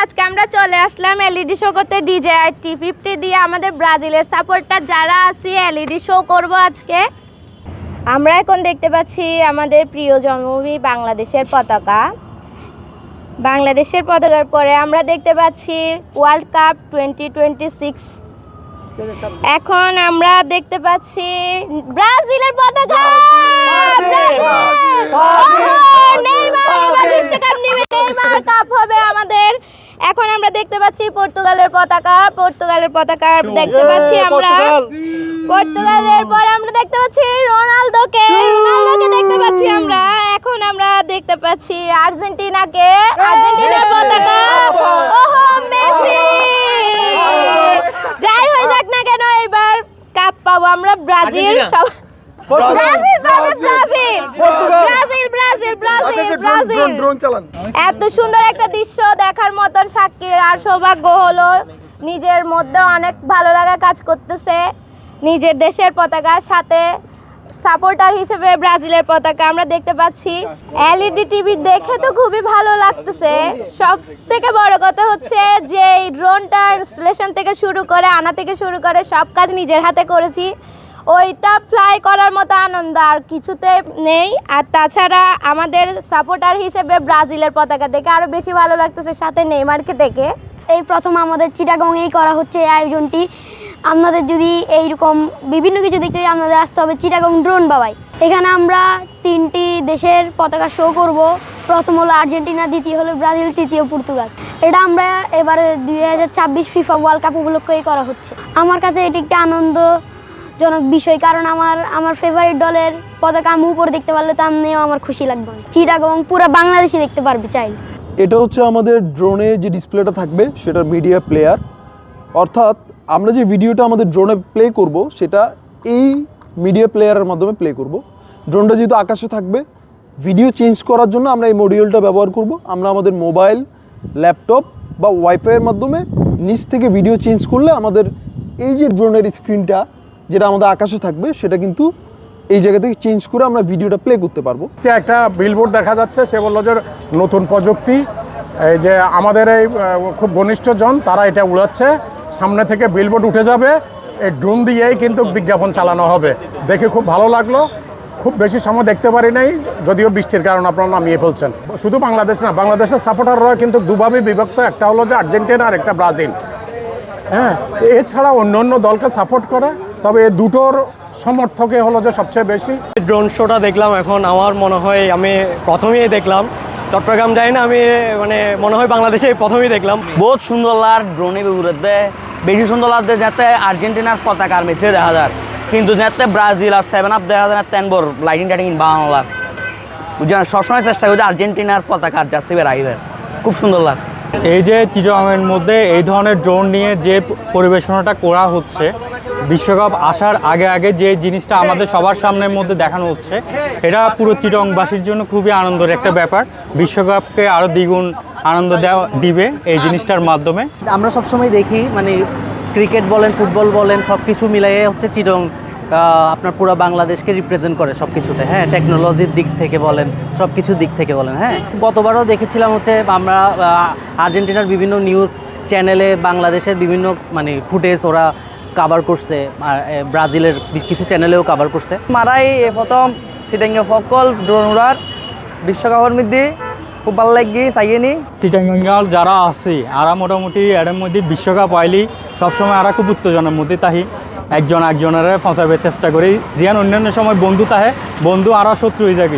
আজকে আমরা চলে আসলাম এলইডি শো করতে DJI T50 দিয়ে আমাদের ব্রাজিলের সাপোর্টার যারা আছি এলইডি শো করব আজকে। আমরা এখন দেখতে পাচ্ছি আমাদের প্রিয় জন্মভূমি বাংলাদেশের পতাকা। বাংলাদেশের পতাকার পরে আমরা দেখতে পাচ্ছি ওয়ার্ল্ড কাপ 2026। এখন আমরা দেখতে পাচ্ছি ব্রাজিলের পতাকা। নেইমার বিশ্বকাপ নিবে, নেইমার কাপ হবে আমাদের। এখন আমরা দেখতে পাচ্ছি পর্তুগালের পতাকা। পর্তুগালের পতাকা দেখতে পাচ্ছি আমরা। পর্তুগালের পর আমরা দেখতে পাচ্ছি রোনালদোকে দেখতে পাচ্ছি আমরা। এখন আমরা দেখতে পাচ্ছি আর্জেন্টিনাকে, আর্জেন্টিনার পতাকা। ওহো মেসি! যাই হয়ে যাক না কেন এবার কাপ পাবো আমরা। ব্রাজিল সব এত সুন্দর একটা দৃশ্য দেখার মতন সাক্ষী আর সৌভাগ্য হলো। নিজের মধ্যে অনেক ভালো লাগা কাজ করতেছে। নিজের দেশের পতাকার সাথে সাপোর্টার হিসেবে ব্রাজিলের পতাকা আমরা দেখতে পাচ্ছি। এলইডি টিভি দেখে তো খুবই ভালো লাগতেছে। সব থেকে বড় কথা হচ্ছে যে এই ড্রোনটা ইনস্টলেশন থেকে শুরু করে আনা থেকে শুরু করে সব কাজ নিজের হাতে করেছি। ওইটা ফ্লাই করার মতো আনন্দ আর কিছুতে নেই। আর তাছাড়া আমাদের সাপোর্টার হিসেবে ব্রাজিলের পতাকা দেখে আরও বেশি ভালো লাগতেছে, সাথে নেইমারকে দেখে। এই প্রথম আমাদের চিটাগংয়েই করা হচ্ছে এই আয়োজনটি। আপনাদের যদি এইরকম বিভিন্ন কিছু দেখতে হয় আপনাদের আসতে হবে চিটাগং ড্রোন বাবাই। এখানে আমরা 3টি দেশের পতাকা শো করব। প্রথম হলো আর্জেন্টিনা, দ্বিতীয় হলো ব্রাজিল, তৃতীয় পর্তুগাল। এটা আমরা এবারে 2026 ফিফা ওয়ার্ল্ড কাপ উপলক্ষেই করা হচ্ছে। আমার কাছে এটি একটা আনন্দজনক বিষয়, কারণ আমার ফেভারিট দলের পতাকা আমি উপরে দেখতে পারলে তো আমিও আমার খুশি লাগবে। চিটাগং পুরো বাংলাদেশে দেখতে পারবে চাইলে। এটা হচ্ছে আমাদের ড্রোনে যে ডিসপ্লেটা থাকবে সেটার মিডিয়া প্লেয়ার, অর্থাৎ আমরা যে ভিডিওটা আমাদের ড্রোনে প্লে করব সেটা এই মিডিয়া প্লেয়ারের মাধ্যমে প্লে করব। ড্রোনটা যেহেতু আকাশে থাকবে, ভিডিও চেঞ্জ করার জন্য আমরা এই মডিউলটা ব্যবহার করব। আমরা আমাদের মোবাইল, ল্যাপটপ বা ওয়াইফাইয়ের মাধ্যমে নিচ থেকে ভিডিও চেঞ্জ করলে আমাদের এই যে ড্রোনের স্ক্রিনটা যেটা আমাদের আকাশে থাকবে সেটা কিন্তু এই জায়গা থেকে চেঞ্জ করে আমরা ভিডিওটা প্লে করতে পারবো। একটা বিলবোর্ড দেখা যাচ্ছে, সে বললো যে নতুন প্রযুক্তি, এই যে আমাদের এই খুব ঘনিষ্ঠজন তারা এটা উড়াচ্ছে। সামনে থেকে বিলবোর্ড উঠে যাবে, এই ড্রোন দিয়েই কিন্তু বিজ্ঞাপন চালানো হবে। দেখে খুব ভালো লাগলো। খুব বেশি সময় দেখতে পারি নাই, যদিও বৃষ্টির কারণে আপনারা নামিয়ে ফেলছেন। শুধু বাংলাদেশ না, বাংলাদেশের সাপোর্টাররা কিন্তু দুভাবে বিভক্ত। একটা হলো যে আর্জেন্টিনা আর একটা ব্রাজিল। হ্যাঁ, এছাড়া অন্য অন্য দলকে সাপোর্ট করে, তবে এই দুটোর সমর্থকে হলো যে সবচেয়ে বেশি। ড্রোন শোটা দেখলাম, এখন আমার মনে হয় আমি প্রথমেই দেখলাম। চট্টগ্রাম যাই না আমি, মানে মনে হয় বাংলাদেশে প্রথমেই দেখলাম। বহুত সুন্দর লাগ ড্রোনে উড়তে, বেশি সুন্দর লাগছে যাতে আর্জেন্টিনার পতাকা আর মেসি দেখা যায়, কিন্তু যাতে ব্রাজিল আর 7 আপ দেখা যায় না তেন বড় লাইটিং টাইটিং বানানো লাগ বুঝলেন। সবসময় চেষ্টা করি আর্জেন্টিনার পতাকা আর জার্সি বের আইবে, খুব সুন্দর লাগ। এই যে চিটাগংয়ের মধ্যে এই ধরনের ড্রোন নিয়ে যে পরিবেশনাটা করা হচ্ছে, বিশ্বকাপ আসার আগে আগে যে জিনিসটা আমাদের সবার সামনের মধ্যে দেখানো হচ্ছে, এটা পুরো চিটাগংবাসীর জন্য খুবই আনন্দের একটা ব্যাপার। বিশ্বকাপকে আরও দ্বিগুণ আনন্দ দিবে এই জিনিসটার মাধ্যমে। আমরা সবসময় দেখি মানে ক্রিকেট বলেন, ফুটবল বলেন, সব কিছু মিলিয়ে হচ্ছে চিটাগং আপনার পুরো বাংলাদেশকে রিপ্রেজেন্ট করে সব কিছুতে। হ্যাঁ, টেকনোলজির দিক থেকে বলেন, সব কিছুর দিক থেকে বলেন। হ্যাঁ, গতবারও দেখেছিলাম হচ্ছে আমরা আর্জেন্টিনার বিভিন্ন নিউজ চ্যানেলে বাংলাদেশের বিভিন্ন মানে ফুটেজ ওরা কাভার করছে, আর ব্রাজিলের কিছু চ্যানেলেও কাভার করছে। মারাই প্রথম চিটাগং সকল ড্রোন উড়ার বিশ্বকাপের মধ্যে খুব ভালো লাগে চাইনি। চিটাগং যারা আছে আরা মোটামুটি এর মধ্যে বিশ্বকাপ আইলি সবসময় আরা খুব উত্তেজনার মধ্যে তাহি, একজন একজনের ফসাইবার চেষ্টা করি। যেন অন্যান্য সময় বন্ধু তাহে, বন্ধু আরও শত্রু হয়ে যায়।